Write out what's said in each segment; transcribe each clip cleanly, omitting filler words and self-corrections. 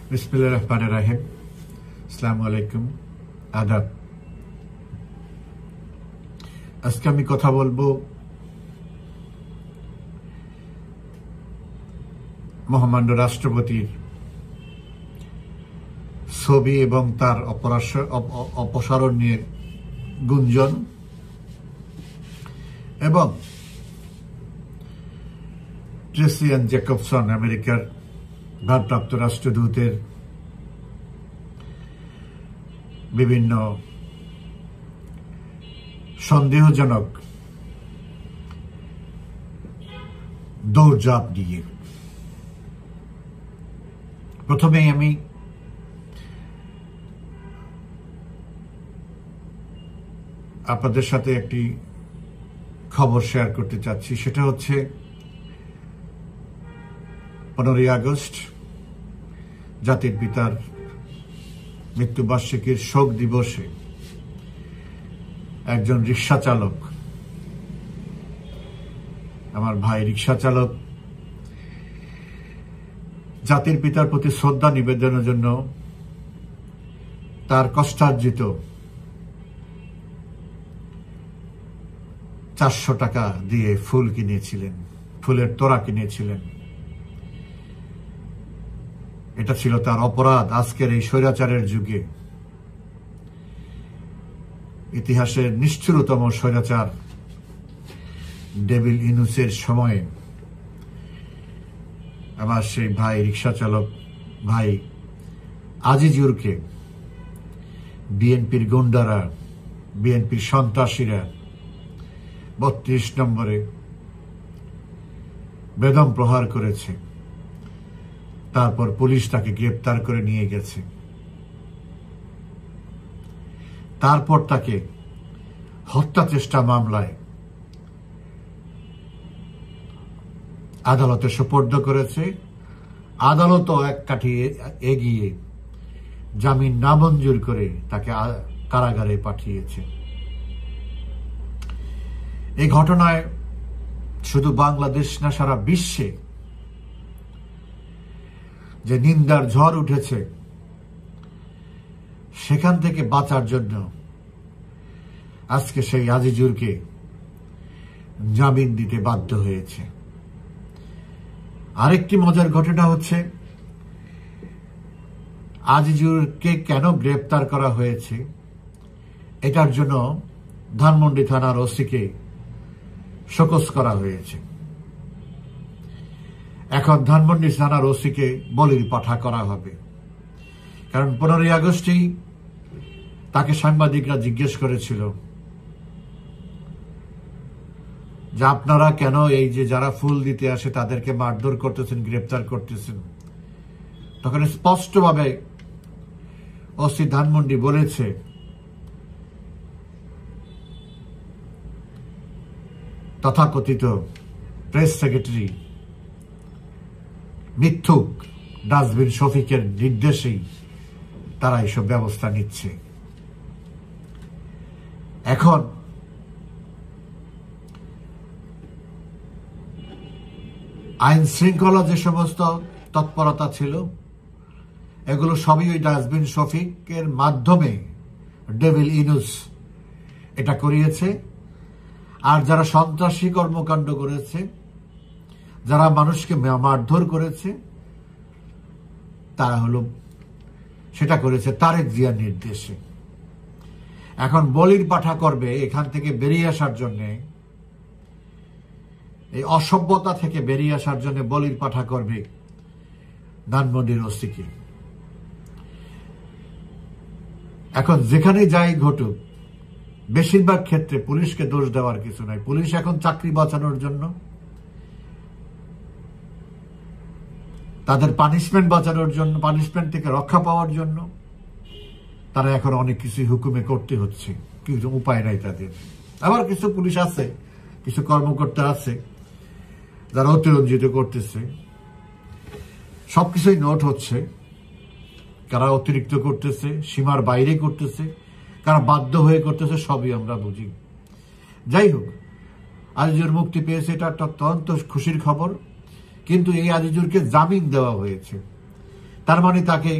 বিসমিল্লাহির রহমানির রহিম। আসসালামু আলাইকুম, আদাব। আজকে আমি কথা বলবো মহামান্য রাষ্ট্রপতির ছবি এবং তার অপসারণ নিয়ে গুঞ্জন এবং ট্রেসি অ্যান্ড জ্যাকবসন আমেরিকার ভারপ্রাপ্ত রাষ্ট্রদূতের বিভিন্ন সন্দেহজনক দৌড়ঝাঁপ নিয়ে প্রথমেই আমি আপনাদের সাথে একটি খবর শেয়ার করতে চাচ্ছি। সেটা হচ্ছে 15ই আগস্ট জাতির পিতার মৃত্যুবার্ষিকীর শোক দিবসে একজন রিক্সা চালক, আমার ভাই রিক্সা চালক, জাতির পিতার প্রতি শ্রদ্ধা নিবেদনের জন্য তার কষ্টার্জিত 400 টাকা দিয়ে ফুল কিনেছিলেন, ফুলের তোড়া কিনেছিলেন। এটা ছিল তার অপরাধ। আজকের এই স্বৈরাচারের যুগে, ইতিহাসের নিষ্ঠুরতম স্বৈরাচার ডেভিল ইনুসের সময়ে আমার সেই ভাই রিক্সা চালক ভাই আজিজুরকে বিএনপির গুন্ডারা, বিএনপির সন্ত্রাসীরা 32 নম্বরে বেদম প্রহার করেছে। তারপর পুলিশ তাকে গ্রেপ্তার করে নিয়ে গেছে। তারপর তাকে হত্যা চেষ্টা মামলায় আদালতে সোপর্দ করেছে। আদালতও এক কাঠি এগিয়ে জামিন নামঞ্জুর করে তাকে কারাগারে পাঠিয়েছে। এই ঘটনায় শুধু বাংলাদেশ না, সারা বিশ্বে যে নিন্দার ঝড় উঠেছে, সেখান থেকে বাঁচার জন্য আজকে সেই আজিজুরকে জামিন দিতে বাধ্য হয়েছে। আরেকটি মজার ঘটনা হচ্ছে, আজিজুরকে কেন গ্রেপ্তার করা হয়েছে এটার জন্য ধানমন্ডি থানার ওসিকে শোকজ করা হয়েছে। এখন ধানমন্ডি থানার ওসিকে বলির পাঠা করা হবে। কারণ 15ই আগস্টেই তাকে সাংবাদিকরা জিজ্ঞেস করেছিল যে আপনারা কেন এই যে যারা ফুল দিতে আসে তাদেরকে মারধর করতেছেন, গ্রেপ্তার করতেছেন। তখন স্পষ্টভাবে ওসি ধানমন্ডি বলেছে, তথাকথিত প্রেস সেক্রেটারি মিথ্যুক ডাস্টবিন শফিকের নির্দেশেই তারা এইসব ব্যবস্থা নিচ্ছে। এখন আইন শৃঙ্খলা যে সমস্ত তৎপরতা ছিল, এগুলো সবই ওই ডাস্টবিন শফিকের মাধ্যমে ডেভিল ইনুস এটা করিয়েছে। আর যারা সন্ত্রাসী কর্মকাণ্ড করেছে, যারা মানুষকে মারধর করেছে, তারা হলো সেটা করেছে তারেক জিয়ার নির্দেশে। এখন বলির পাঠা করবে এখান থেকে বেরিয়ে আসার জন্য, এই অসভ্যতা থেকে বেরিয়ে আসার জন্য বলির পাঠা করবে ধানমন্ডির ওসিকে। এখন যেখানে যাই ঘটুক, বেশিরভাগ ক্ষেত্রে পুলিশকে দোষ দেওয়ার কিছু নাই। পুলিশ এখন চাকরি বাঁচানোর জন্য, তাদের পানিশমেন্ট বাঁচানোর জন্য, পানিশমেন্ট থেকে রক্ষা পাওয়ার জন্য তারা এখন অনেক কিছু হুকুমে করতে হচ্ছে, কিছু উপায় নাই তাদের। আবার কিছু পুলিশ আছে, কিছু কর্মকর্তা আছে যারা অতিরঞ্জিত করতেছে। সবকিছুই নোট হচ্ছে, কারা অতিরিক্ত করতেছে, সীমার বাইরে করতেছে, কারা বাধ্য হয়ে করতেছে, সবই আমরা বুঝি। যাই হোক, আজিজুর মুক্তি পেয়েছে, এটা একটা অত্যন্ত খুশির খবর। কিন্তু এই আজিজুরকে জামিন দেওয়া হয়েছে। তার মানে তাকে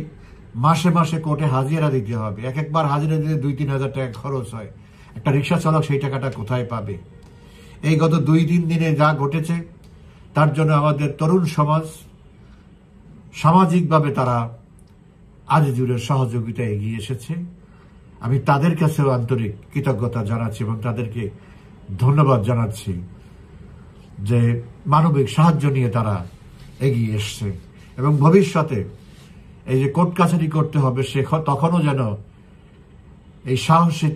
মাসে মাসে কোর্টে হাজিরা দিতে হবে। একবার হাজিরা দিতে 2-3 হাজার টাকা খরচ হয়। একটা রিক্সা চালক সেই টাকাটা কোথায় পাবে? এই গত 2-3 দিনে যা ঘটেছে তার জন্য আমাদের তরুণ সমাজ সামাজিকভাবে তারা আজিজুরের সহযোগিতা এগিয়ে এসেছে। আমি তাদের কাছেও আন্তরিক কৃতজ্ঞতা জানাচ্ছি এবং তাদেরকে ধন্যবাদ জানাচ্ছি যে মানবিক সাহায্য নিয়ে তারা এগিয়ে এসছে এবং ভবিষ্যতে এই যে কোর্ট কাছারি করতে হবে সে তখনও যেন এই সাহসী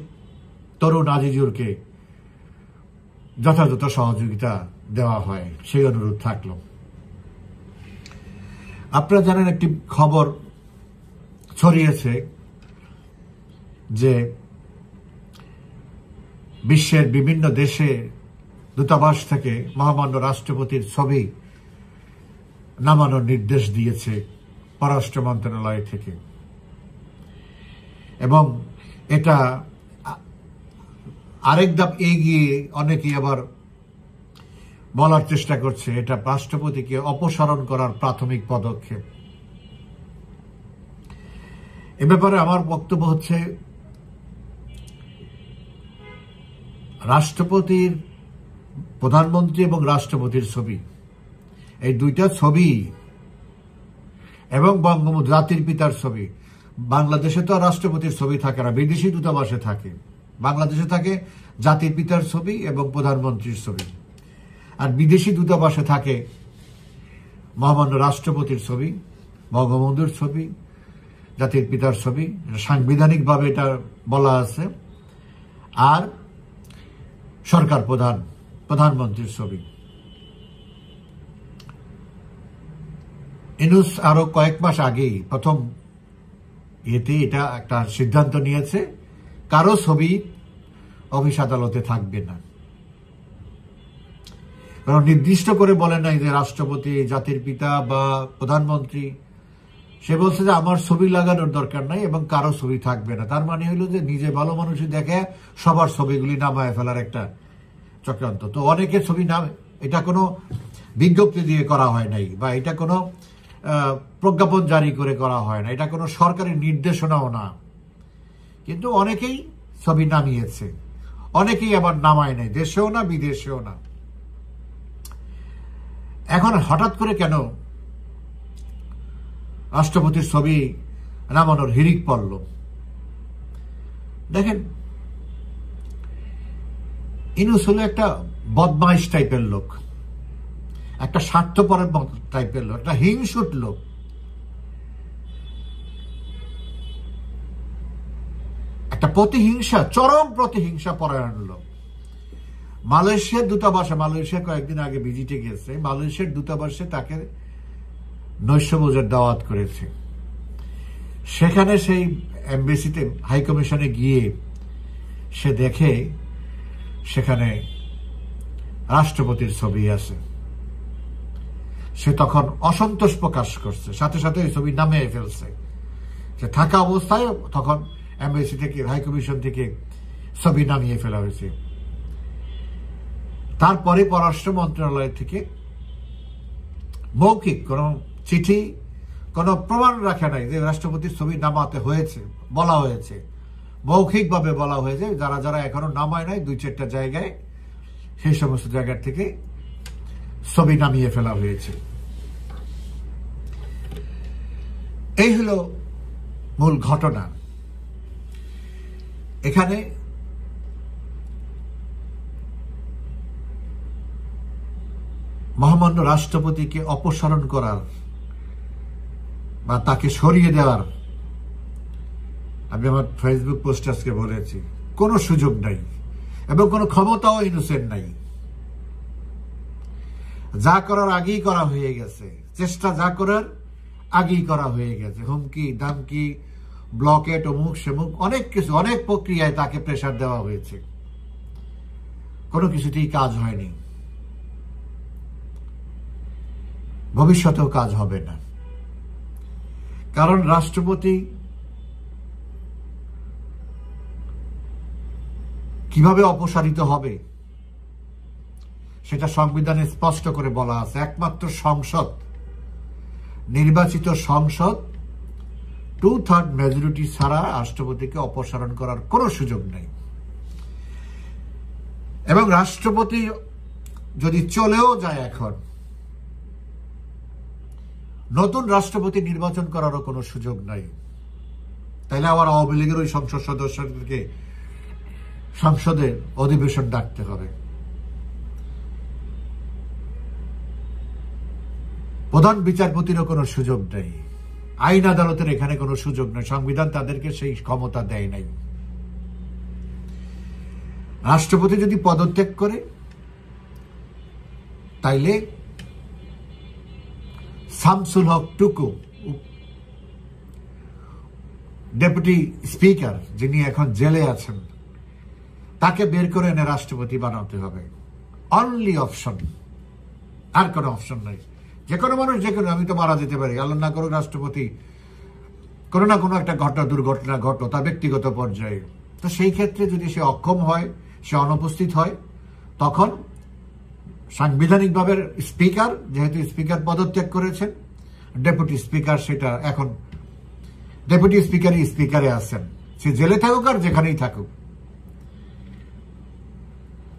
তরুণ আজিজুরকে যথাযথ সহযোগিতা দেওয়া হয়, সেই অনুরোধ থাকলো। আপনারা জানেন একটি খবর ছড়িয়েছে যে বিশ্বের বিভিন্ন দেশে দূতাবাস থেকে মহামান্য রাষ্ট্রপতির ছবি নামানোর নির্দেশ দিয়েছে পররাষ্ট্র মন্ত্রণালয় থেকে, এবং এটা আরেক ধাপ এগিয়ে অনেকেই আবার বলার চেষ্টা করছে এটা রাষ্ট্রপতিকে অপসারণ করার প্রাথমিক পদক্ষেপ। এ ব্যাপারে আমার বক্তব্য হচ্ছে, রাষ্ট্রপতির, প্রধানমন্ত্রী এবং রাষ্ট্রপতির ছবি, এই দুইটা ছবি এবং বঙ্গবন্ধু জাতির পিতার ছবি, বাংলাদেশে তো রাষ্ট্রপতির ছবি থাকে না, বিদেশি দূতাবাসে থাকে। বাংলাদেশে থাকে জাতির পিতার ছবি এবং প্রধানমন্ত্রীর ছবি, আর বিদেশি দূতাবাসে থাকে মহামান্য রাষ্ট্রপতির ছবি, বঙ্গবন্ধুর ছবি, জাতির পিতার ছবি, সাংবিধানিকভাবে এটা বলা আছে, আর সরকার প্রধানমন্ত্রীর ছবি। ইউনূস আরো কয়েক মাস আগেই প্রথম এটা একটা সিদ্ধান্ত নিয়েছে, কারো ছবি অফিস আদালতে থাকবে না। কারণ নির্দিষ্ট করে বলে নাই যে রাষ্ট্রপতি, জাতির পিতা বা প্রধানমন্ত্রী, সে বলছে যে আমার ছবি লাগানোর দরকার নাই এবং কারো ছবি থাকবে না। তার মানে হইল যে নিজে ভালো মানুষই দেখে সবার ছবিগুলি নামায় ফেলার একটা চক্রান্ত। তো অনেকের ছবি নাম, এটা কোনো বিজ্ঞপ্তি দিয়ে করা হয় নাই বা এটা কোনো প্রজ্ঞাপন জারি করে করা হয় না, এটা কোনো সরকারি নির্দেশনাও না, কিন্তু অনেকেই ছবি নামিয়েছে, অনেকেই আবার নামায় নাই, দেশেও না বিদেশেও না। এখন হঠাৎ করে কেন রাষ্ট্রপতির ছবি নামানোর হিড়িক পড়ল? দেখেন, ইউনূস হলো একটা বদমাইশ টাইপের লোক, একটা স্বার্থপরের টাইপের লোক, একটা হিংসুট লোক। একটা প্রতিহিংসা, চরম প্রতিহিংসা পরায়ণ লোক। মালয়েশিয়ার দূতাবাসে, মালয়েশিয়া কয়েকদিন আগে ভিজিটে গেছে, মালয়েশিয়ার দূতাবাসে তাকে নৈশভোজের দাওয়াত করেছে। সেখানে সেই এমবেসিতে, হাই কমিশনে গিয়ে সে দেখে সেখানে রাষ্ট্রপতির ছবি আছে। সে তখন অসন্তোষ প্রকাশ করছে, সাথে সাথে এই ছবি নামিয়ে ফেলছে। যে থাকা অবস্থায় তখন এমবেসি থেকে, হাই কমিশন থেকে ছবি নামিয়ে ফেলা হয়েছে। তারপরে পররাষ্ট্র মন্ত্রণালয় থেকে মৌখিক কোন চিঠি, কোন প্রমাণ রাখে নাই যে রাষ্ট্রপতির ছবি নামাতে হয়েছে, বলা হয়েছে, মৌখিকভাবে বলা হয়েছে যারা যারা এখনো নামায় নাই 2-4টা জায়গায়, সেই সমস্ত জায়গা থেকে ছবি নামিয়ে ফেলা হয়েছে। এই হলো মূল ঘটনা। এখানে মহামান্য রাষ্ট্রপতিকে অপসারণ করার বা তাকে সরিয়ে দেওয়ার, আমি আমার ফেসবুক পোস্ট আজকে বলেছি, কোনো সুযোগ নাই এবং কোনো ক্ষমতাও ইউনূসের নাই। যা করার আগেই করা হয়ে গেছে, চেষ্টা যা করার আগেই করা হয়ে গেছে। হুমকি ধামকি, ব্লকেট, অমুক সেমুক, অনেক কিছু, অনেক প্রক্রিয়ায় তাকে প্রেসার দেওয়া হয়েছে, কোনো কিছুতেই কাজ হয়নি, ভবিষ্যতেও কাজ হবে না। কারণ রাষ্ট্রপতি কিভাবে অপসারিত হবে সেটা সংবিধানে স্পষ্ট করে বলা আছে। একমাত্র সংসদ, নির্বাচিত সংসদ 2/3 মেজরিটি ছাড়া রাষ্ট্রপতিকে অপসারণ করার কোনো সুযোগ নেই। এবং রাষ্ট্রপতি যদি চলেও যায়, এখন নতুন রাষ্ট্রপতি নির্বাচন করারও কোনো সুযোগ নাই। তাইলে আবার আওয়ামী লীগের ওই সংসদ সদস্যদেরকে সংসদে অধিবেশন ডাকতে হবে। প্রধান বিচারপতিরও কোনো সুযোগ নেই, আইন আদালতের এখানে কোনো সুযোগ নেই, সংবিধান তাদেরকে সেই ক্ষমতা দেয় নাই। রাষ্ট্রপতি যদি পদত্যাগ করে, তাইলে শামসুল হক টুকু, ডেপুটি স্পিকার, যিনি এখন জেলে আছেন, তাকে বের করে এনে রাষ্ট্রপতি বানাতে হবে। অনলি অপশন, আর কোনো অপশন নাই। যে কোনো মানুষ, যে কোনো, আমি তো মারা যেতে পারি, আল্লাহ না করুক রাষ্ট্রপতি কোনো না কোনো একটা দুর্ঘটনা ঘটলো তার ব্যক্তিগত পর্যায়ে, তো সেই ক্ষেত্রে যদি সে অক্ষম হয়, সে অনুপস্থিত হয়, তখন সাংবিধানিকভাবে স্পিকার, যেহেতু স্পিকার পদত্যাগ করেছেন, ডেপুটি স্পিকার, সেটা এখন ডেপুটি স্পিকারে আছেন, সে জেলে থাকুক আর যেখানেই থাকুক,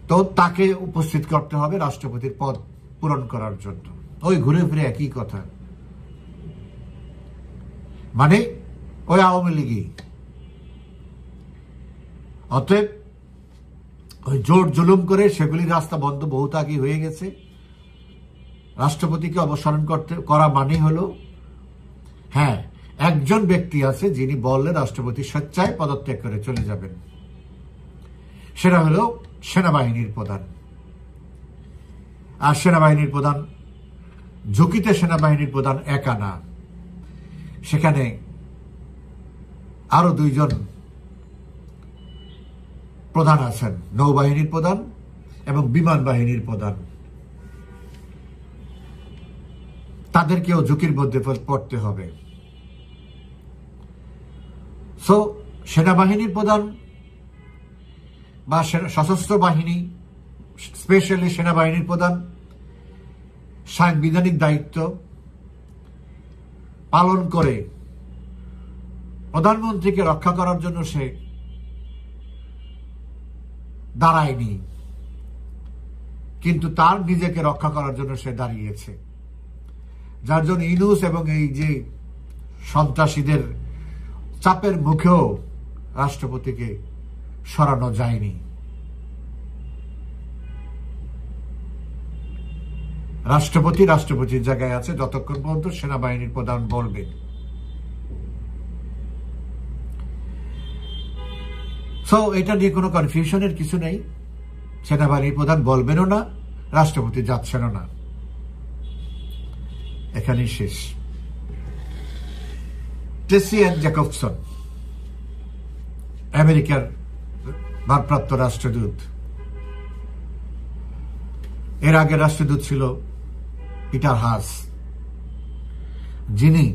তো তাকে উপস্থিত করতে হবে রাষ্ট্রপতির পদ পূরণ করার জন্য। ওই ঘুরে ফিরে একই কথা, মানে ওই আওয়ামী লীগই। অতএব ওই জোর জুলুম করে সেগুলির রাস্তা বন্ধ বহুত আগে হয়ে গেছে। রাষ্ট্রপতিকে অপসারণ করা মানে হলো, হ্যাঁ, একজন ব্যক্তি আছে যিনি বললে রাষ্ট্রপতি স্বেচ্ছায় পদত্যাগ করে চলে যাবেন, সেটা হলো সেনাবাহিনীর প্রধান। আর সেনাবাহিনীর প্রধান, ঝুঁকিতে সেনাবাহিনীর প্রধান একা না, সেখানে আরো 2 জন প্রধান আছেন, নৌবাহিনীর প্রধান এবং বিমান বাহিনীর প্রধান। তাদেরকেও ঝুঁকির মধ্যে পড়তে হবে। সো সেনাবাহিনীর প্রধান বা সশস্ত্র বাহিনী, স্পেশালি সেনাবাহিনীর প্রধান, সাংবিধানিক দায়িত্ব পালন করে প্রধানমন্ত্রীকে রক্ষা করার জন্য সে দাঁড়ায়নি, কিন্তু তার নিজেকে রক্ষা করার জন্য সে দাঁড়িয়েছে, যার জন্য ইউনূস এবং এই যে সন্ত্রাসীদের চাপের মুখেও রাষ্ট্রপতিকে সরানো যায়নি। রাষ্ট্রপতির জায়গায় আছে যতক্ষণ পর্যন্ত সেনাবাহিনীর প্রধান বলবেন। সো এটা নিয়ে কোনো কনফিউশনের কিছু নেই। সেনাবাহিনীর প্রধান বলবেনও না, রাষ্ট্রপতি যাচ্ছেনও না, এখানেই শেষ। টেসি অ্যান্ড জ্যাকবসন, আমেরিকার ভারপ্রাপ্ত রাষ্ট্রদূত, এর আগে রাষ্ট্রদূত ছিল পিটার হাস, যিনি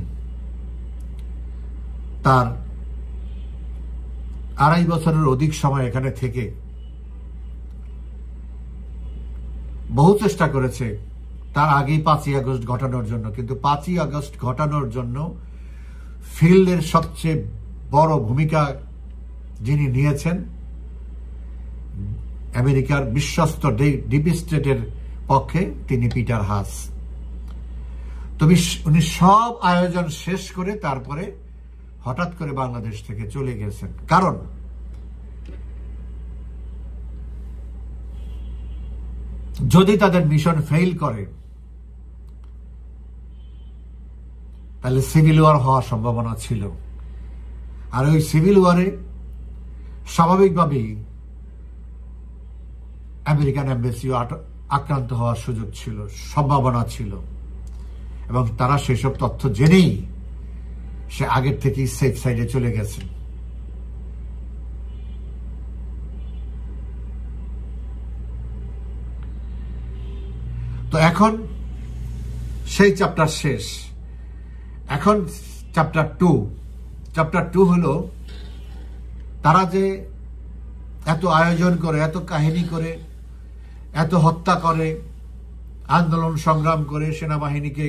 তার 2.5 বছরের অধিক সময় এখানে থেকে বহু চেষ্টা করেছে তার আগেই 5ই আগস্ট ঘটানোর জন্য, কিন্তু 5ই আগস্ট ঘটানোর জন্য ফিল্ডের সবচেয়ে বড় ভূমিকা যিনি নিয়েছেন, আমেরিকার বিশ্বস্ত ডিপ স্টেটের পক্ষে, তিনি পিটার হাস। তবে উনি সব আয়োজন শেষ করে তারপরে হঠাৎ করে বাংলাদেশ থেকে চলে গেছেন, কারণ যদি তাদের মিশন ফেইল করে তাহলে সিভিল ওয়ার হওয়ার সম্ভাবনা ছিল। আর ওই সিভিল ওয়ারে স্বাভাবিকভাবেই আমেরিকান এম্বাসিও আক্রান্ত হওয়ার সুযোগ ছিল, সম্ভাবনা ছিল, এবং তারা সেসব তথ্য জেনেই সে আগের থেকেই সেফ সাইডে চলে গেছে। তো এখন সেই চ্যাপ্টার শেষ। এখন চ্যাপ্টার টু হলো তারা যে এত আয়োজন করে, এত কাহিনী করে, এত হত্যা করে, আন্দোলন সংগ্রাম করে, সেনাবাহিনীকে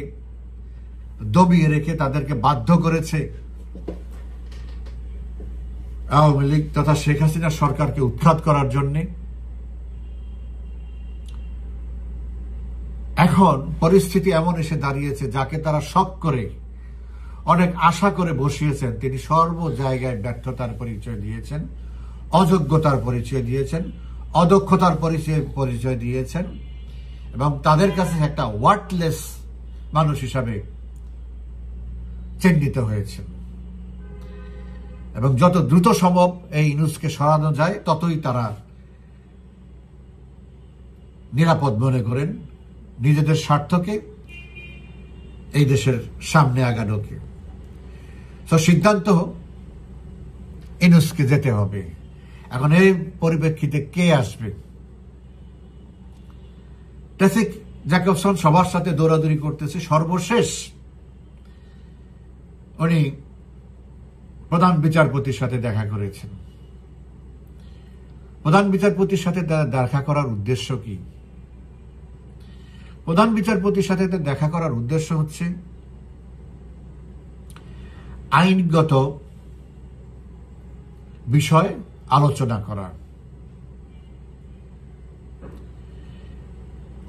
দবিয়ে রেখে তাদেরকে বাধ্য করেছে আওয়ামী লীগ তথা শেখ হাসিনা সরকারকে উৎখাত করার জন্য এখন পরিস্থিতি এমন এসে দাঁড়িয়েছে, যাকে তারা শক করে অনেক আশা করে বসিয়েছেন, তিনি সর্ব জায়গায় ব্যর্থতার পরিচয় দিয়েছেন, অযোগ্যতার পরিচয় দিয়েছেন, অদক্ষতার পরিচয় দিয়েছেন এবং তাদের কাছে একটা ওয়ার্থলেস মানুষ হিসাবে চিহ্নিত হয়েছে। এবং যত দ্রুত সম্ভব এই ইউনূসকে সরানো যায় ততই তারা নিরাপদ মনে করেন নিজেদের স্বার্থকে, এই দেশের সামনে আগানোকে। তো সিদ্ধান্ত ইউনূসকে যেতে হবে। এখন এই পরিপ্রেক্ষিতে কে আসবে? ট্রাফিক জ্যাকবসন সবার সাথে দৌড়াদৌড়ি করতেছে। সর্বশেষ উনি প্রধান বিচারপতির সাথে দেখা করেছেন। প্রধান বিচারপতির সাথে দেখা করার উদ্দেশ্য কি? প্রধান বিচারপতির সাথে দেখা করার উদ্দেশ্য হচ্ছে আইনগত বিষয় আলোচনা করা।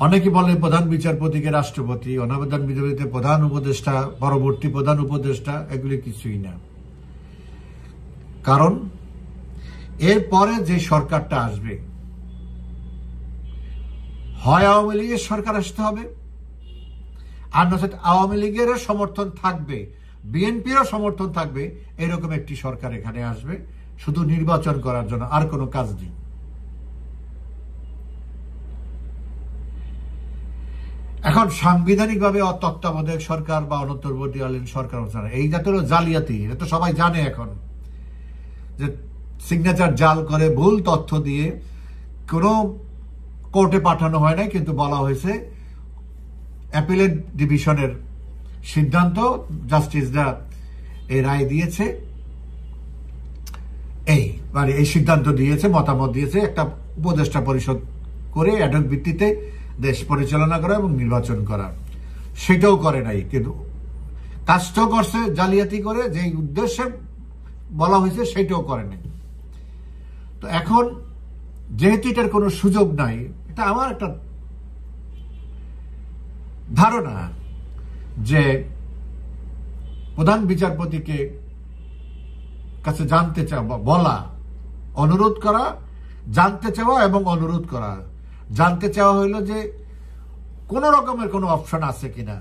অনেকে বলে প্রধান বিচারপতিকে রাষ্ট্রপতি, অনাবধান বিচারপতিতে প্রধান উপদেষ্টা, পরবর্তী প্রধান উপদেষ্টা, এগুলি কিছুই না। কারণ এরপরে যে সরকারটা আসবে, হয় আওয়ামী লীগের সরকার আসতে হবে, আর নচেত আওয়ামী লীগেরও সমর্থন থাকবে, বিএনপিরও সমর্থন থাকবে, এরকম একটি সরকার এখানে আসবে শুধু নির্বাচন করার জন্য, আর কোনো কাজ নেই। এখন সাংবিধানিকভাবে তত্ত্বাবধায়ক সরকার বা অনন্তর্বর্তীকালীন সরকার, এই জাতীয় জালিয়াতি, এটা তো সবাই জানে এখন, যে সিগনেচার জাল করে ভুল তথ্য দিয়ে কোনো কোর্টে পাঠানো হয় না, কিন্তু বলা হয়েছে অ্যাপিলেট ডিভিশনের সিদ্ধান্ত, জাস্টিসরা এই রায় দিয়েছে, এই সিদ্ধান্ত দিয়েছে, মতামত দিয়েছে, একটা উপদেষ্টা পরিষদ করে অ্যাডহক ভিত্তিতে দেশ পরিচালনা করা এবং নির্বাচন করা। সেটাও করে নাই, কিন্তু কাজটাও করছে জালিয়াতি করে, যে উদ্দেশ্যে বলা হয়েছে সেটাও করে নাই। তো এখন যেহেতু এটার কোনো সুযোগ নাই, এটা আমার একটা ধারণা যে প্রধান বিচারপতিকে কাছে জানতে চাওয়া, বলা, অনুরোধ করা, জানতে চাওয়া এবং অনুরোধ করা। জানতে চাওয়া হইল যে কোন রকমের কোনো অপশন আছে কিনা,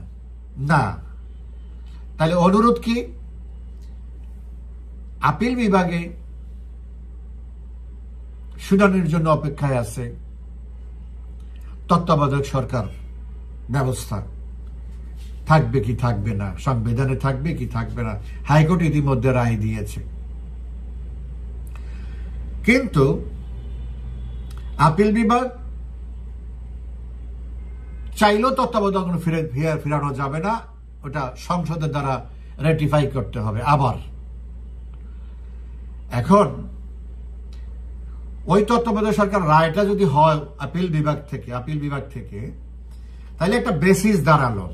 না। তাহলে অনুরোধ কি? আপিল বিভাগে শুনানির জন্য অপেক্ষায় আছে তত্ত্বাবধায়ক সরকার ব্যবস্থা, থাকবে কি থাকবে না, সংবিধানে থাকবে কি থাকবে না, হাইকোর্ট ইতিমধ্যে রায় দিয়েছে। কিন্তু আপিল বিভাগ চাইলেও তত্ত্বাবধায়ক ফিরানো যাবে না, ওটা সংসদের দ্বারা রেটিফাই করতে হবে আবার। এখন ওই তত্ত্বাবধায়ক সরকার রায়টা যদি হয় আপিল বিভাগ থেকে, তাহলে একটা বেসিস দাঁড়ালো।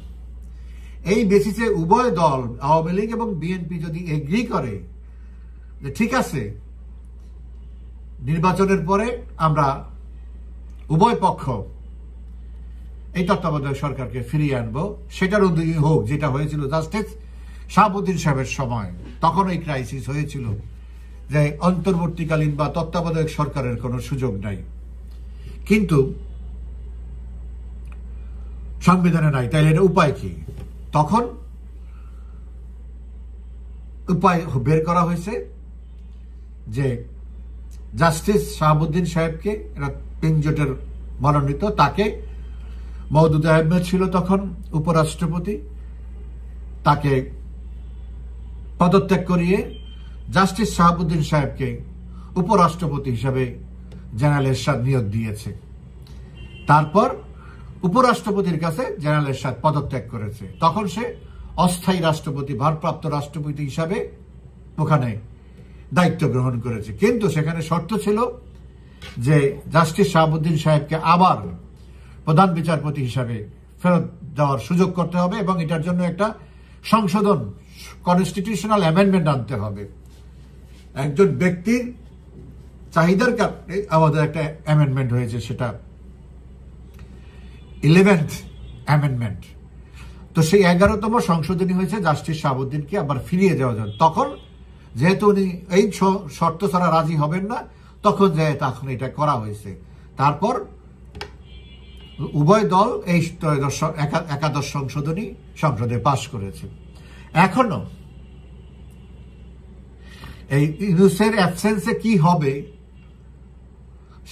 এই বেসিসে উভয় দল, আওয়ামী লীগ এবং বিএনপি, যদি এগ্রি করে যে ঠিক আছে, নির্বাচনের পরে আমরা উভয় পক্ষ এই তত্ত্বাবধায়ক সরকারকে ফিরিয়ে আনবো, সেটার উদ্যোগী হোক, যেটা হয়েছিল জাস্টিস শাহাবুদ্দিন সাহেবের সময়। তখন এই ক্রাইসিস হয়েছিল যে অন্তর্বর্তীকালীন বা তত্ত্বাবধায়ক সরকারের কোনো সুযোগ নাই, কিন্তু সংবিধানে নাই। তাইলে এটা উপায় কি? তখন উপায় বের করা হয়েছে যে জাস্টিস শাহাবুদ্দিন সাহেবকে, এরা তিনজোটের মনোনীত, তাকে, মওদুদ আহমেদ ছিল তখন উপরাষ্ট্রপতি, তাকে পদত্যাগ করিয়ে জাস্টিস শাহাবুদ্দিন সাহেবকে উপরাষ্ট্রপতি হিসাবে জেনারেল এরশাদ নিয়োগ দিয়েছে। তারপর উপরাষ্ট্রপতির কাছে জেনারেল এরশাদ পদত্যাগ করেছে। তখন সে অস্থায়ী রাষ্ট্রপতি, ভারপ্রাপ্ত রাষ্ট্রপতি হিসাবে ওখানে দায়িত্ব গ্রহণ করেছে। কিন্তু সেখানে শর্ত ছিল যে জাস্টিস শাহাবুদ্দিন সাহেবকে আবার প্রধান বিচারপতি হিসাবে ফেরত দেওয়ার সুযোগ করতে হবে এবং এটার জন্য একটা সংশোধন, কনস্টিটিউশনাল অ্যামেন্ডমেন্ট আনতে হবে। একজন ব্যক্তির চাহিদার কারণে আমাদের একটা অ্যামেন্ডমেন্ট হয়েছে, সেটা 11th অ্যামেন্ডমেন্ট। তো সেই 11তম সংশোধনী হয়েছে জাস্টিস শাহাবুদ্দিনকে আবার ফিরিয়ে দেওয়া যায়। তখন যেহেতু উনি এই শর্ত ছাড়া রাজি হবেন না, তখন তখন এটা করা হয়েছে। তারপর উভয় দল এই 11শ সংশোধনী সংসদে পাশ করেছে। এখনো এই ইউনূসের অ্যাবসেন্সে কি হবে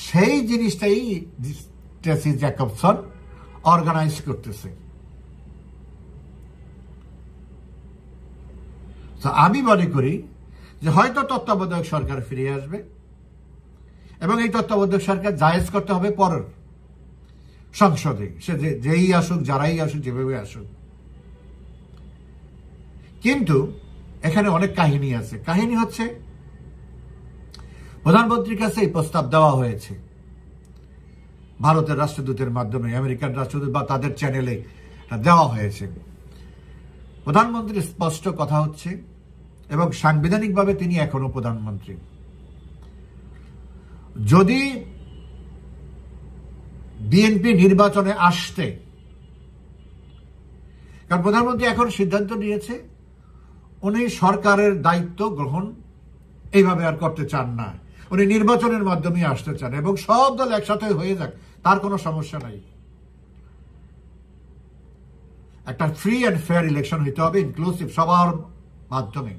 সেই জিনিসটাই ট্রেসি জ্যাকবসন অর্গানাইজ করতেছে। তো আমি মনে করি যে হয়তো তত্ত্বাবধায়ক সরকার ফিরে আসবে এবং এই তত্ত্বাবধায়ক সরকার জায়েজ করতে হবে পরের সংসদে, সে যেই আসুক, যারাই আসুক, যেভাবে আসুক। কিন্তু এখানে অনেক কাহিনী আছে। কাহিনী হচ্ছে প্রধানমন্ত্রীর কাছে এই প্রস্তাব দেওয়া হয়েছে ভারতের রাষ্ট্রদূতের মাধ্যমে, আমেরিকান রাষ্ট্রদূত বা তাদের চ্যানেলে দেওয়া হয়েছে। প্রধানমন্ত্রীর স্পষ্ট কথা হচ্ছে, এবং সাংবিধানিকভাবে তিনি এখনো প্রধানমন্ত্রী, যদি বিএনপি নির্বাচনে আসতে, কারণ প্রধানমন্ত্রী এখন সিদ্ধান্ত নিয়েছে উনি সরকারের দায়িত্ব গ্রহণ এইভাবে আর করতে চান না, উনি নির্বাচনের মাধ্যমে আসতে চান এবং সব দল একসাথে হয়ে যাক, তার কোনো সমস্যা নাই। একটা ফ্রি অ্যান্ড ফেয়ার ইলেকশন হইতে হবে, ইনক্লুসিভ, সবার মাধ্যমে।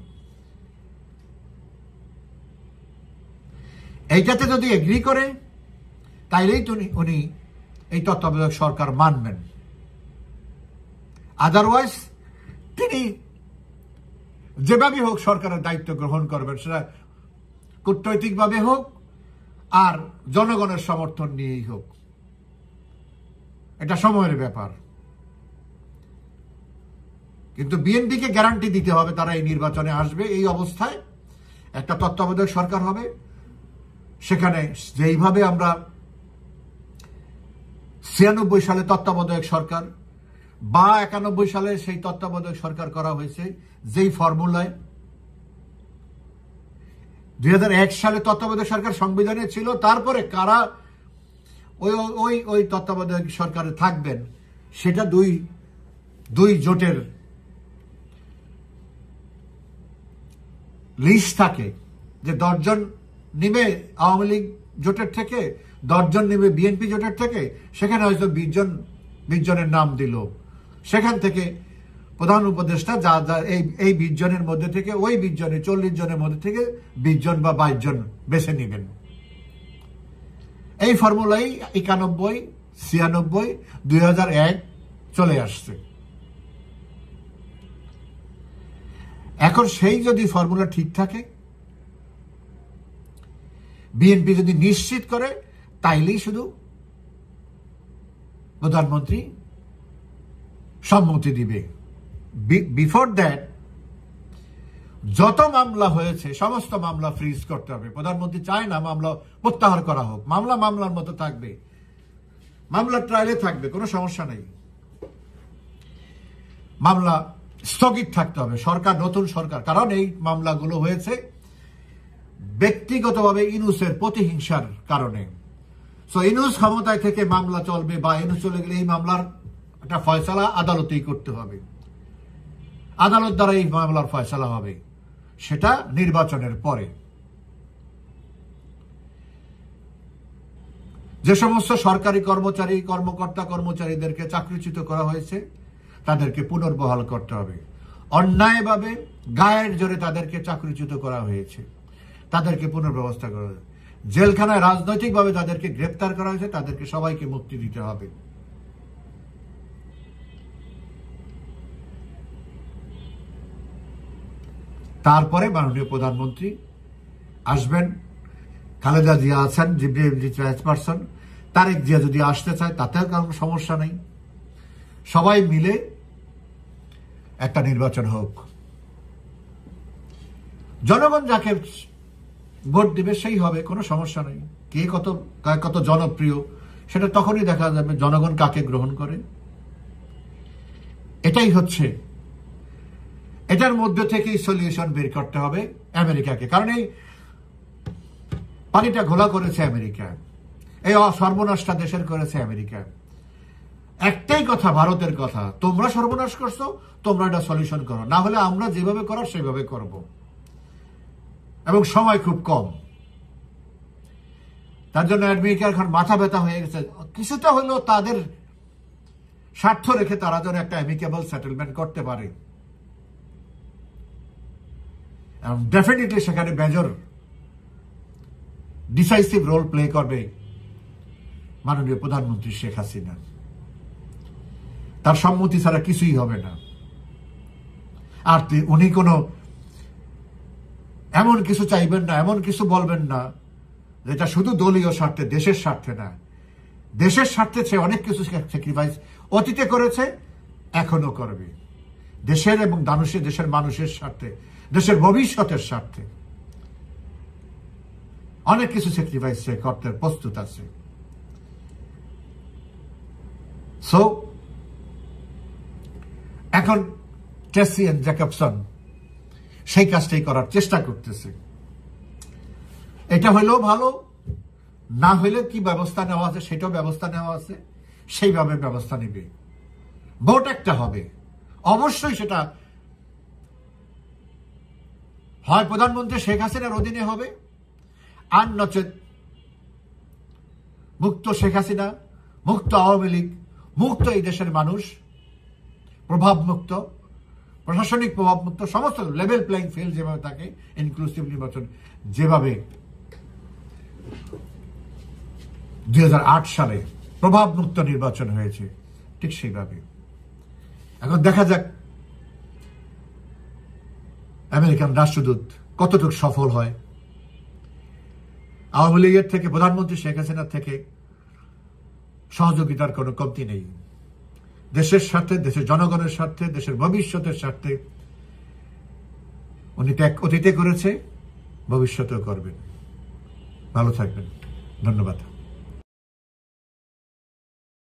এইটাতে যদি এগ্রি করে তাইলেই উনি এই তত্ত্বাবধায়ক সরকার মানবেন। আদারওয়াইজ তিনি যেভাবে হোক সরকারের দায়িত্ব গ্রহণ করবেন, সেটা কূটনৈতিকভাবে হোক আর জনগণের সমর্থন নিয়েই হোক, এটা সময়ের ব্যাপার। কিন্তু বিএনপিকে গ্যারান্টি দিতে হবে তারা এই নির্বাচনে আসবে। এই অবস্থায় একটা তত্ত্বাবধায়ক সরকার হবে, সেখানে যেইভাবে আমরা 96 সালে তত্ত্বাবধায়ক সরকার বা 91 সালে সেই তত্ত্বাবধায়ক সরকার করা হয়েছে যেই ফর্মুলায়, 2001 সালে তত্ত্বাবধায়ক সরকার সংবিধানে ছিল, তারপরে কারা ওই তত্ত্বাবধায়ক সরকারে থাকবেন সেটা দুই জোটের লিস্ট থাকে, যে 10 জন নিবে আওয়ামী লীগ জোটের থেকে, 10 জন নিবে বিএনপি জোটের থেকে, সেখানে হয়তো 20 জনের নাম দিল। সেখান থেকে প্রধান উপদেষ্টা যা এই 20 জনের মধ্যে থেকে, ওই 20 জনের 40 জনের মধ্যে থেকে 20 জন বা 22 জন বেছে নেবেন। এই ফর্মুলাই 91, 96, 2001 চলে আসছে। এখন সেই যদি ফর্মুলা ঠিক থাকে, বিএনপি যদি নিশ্চিত করে, তাইলেই শুধু প্রধানমন্ত্রী সম্মতি দিবে। বিফোর দ্যাট যত মামলা হয়েছে সমস্ত মামলা ফ্রিজ করতে হবে। প্রধানমন্ত্রী চায় না মামলা প্রত্যাহার করা হোক, মামলার মতো থাকবে, মামলার ট্রায়ালে থাকবে, কোনো সমস্যা নেই। মামলা স্থগিত থাকতে হবে, সরকার, নতুন সরকার, কারণ এই মামলাগুলো হয়েছে ব্যক্তিগতভাবে ইউনূসের প্রতিহিংসার কারণে। সো ইউনূস ক্ষমতায় থেকে মামলা চলবে, বা ইউনূস চলে গেলে এই মামলার একটা ফয়সালা আদালতেই করতে হবে, আদালত দ্বারা এই মামলার ফয়সালা হবে, সেটা নির্বাচনের পরে। যে সমস্ত সরকারি কর্মচারী, কর্মকর্তা, কর্মচারীদেরকে চাকরিচ্যুত করা হয়েছে তাদেরকে পুনর্বহাল করতে হবে। অন্যায়ভাবে গায়ের জোরে তাদেরকে চাকরিচ্যুত করা হয়েছে, তাদেরকে পুনর্ব্যবস্থা করা হবে। জেলখানায় রাজনৈতিকভাবে তাদেরকে গ্রেপ্তার করা হয়েছে, তাদেরকে সবাইকে মুক্তি দিতে হবে। তারপরে মাননীয় প্রধানমন্ত্রী আসবেন, খালেদা জিয়া আছেন চেয়ারপারসন, তারেক জিয়া যদি আসতে চায় তাতেও কারণ সমস্যা নেই, সবাই মিলে একটা নির্বাচন হোক। জনগণ যাকে ভোট দিবে সেই হবে, কোনো সমস্যা নেই। কে কত জনপ্রিয় সেটা তখনই দেখা যাবে, জনগণ কাকে গ্রহণ করে। এটাই হচ্ছে, এটার মধ্যে থেকেই সলিউশন বের করতে হবে আমেরিকাকে। কারণ এই পানিটা ঘোলা করেছে আমেরিকা, এই সর্বনাশটা দেশের করেছে আমেরিকা। একটাই কথা, ভারতের কথা, তোমরা সর্বনাশ করছো, তোমরা এটা সলিউশন করো, না হলে আমরা যেভাবে করার সেভাবে করব। এবং সময় খুব কম, তার জন্য আমেরিকার এখন মাথা ব্যথা হয়ে গেছে। কিছুটা হলেও তাদের স্বার্থ রেখে তারা যেন একটা অ্যামিকেবল সেটেলমেন্ট করতে পারে, এবং ডেফিনেটলি সেখানে মেজর ডিসাইসিভ রোল প্লে করবে মাননীয় প্রধানমন্ত্রী শেখ হাসিনা। তার সম্মতি ছাড়া কিছুই হবে না। আর উনি কোনো এমন কিছু চাইবেন না, এমন কিছু বলবেন না যেটা শুধু দলীয় স্বার্থে, দেশের স্বার্থে না। দেশের স্বার্থে সে অনেক কিছু স্যাক্রিফাইস অতীতে করেছে, এখনো করবে। দেশের এবং দেশের মানুষের স্বার্থে, দেশের ভবিষ্যতের স্বার্থে অনেক কিছু স্যাক্রিফাইস সে করতে প্রস্তুত আছে। সো এখন টেসি এন্ড জ্যাকবসন সেই কাজটাই করার চেষ্টা করতেছে। এটা হইলেও ভালো, না হইলে কি ব্যবস্থা নেওয়া আছে সেটাও ব্যবস্থা নেওয়া আছে, সেইভাবে ব্যবস্থা নেবে। ভোট একটা হবে, অবশ্যই সেটা হয় প্রধানমন্ত্রী শেখ হাসিনার অধীনে হবে, আর নচেত মুক্ত শেখ হাসিনা, মুক্ত আওয়ামী লীগ, মুক্ত এই দেশের মানুষ, প্রভাবমুক্ত, প্রশাসনিক প্রভাবমুক্ত, সমস্ত লেভেল প্লেইং ফিল্ড যেভাবে থাকে, ইনক্লুসিভ নির্বাচন যেভাবে 2008 সালে প্রভাবমুক্ত নির্বাচন হয়েছে, ঠিক সেইভাবে। এখন দেখা যাক আমেরিকান রাষ্ট্রদূত কতটুকু সফল হয়। আওয়ামী লীগের থেকে, প্রধানমন্ত্রী শেখ হাসিনার থেকে সহযোগিতার কোনো কমতি নেই। দেশের স্বার্থে, দেশের জনগণের স্বার্থে, দেশের ভবিষ্যতের স্বার্থে উনি ত্যাগ অতীতে করেছে, ভবিষ্যতেও করবেন। ভালো থাকবেন, ধন্যবাদ।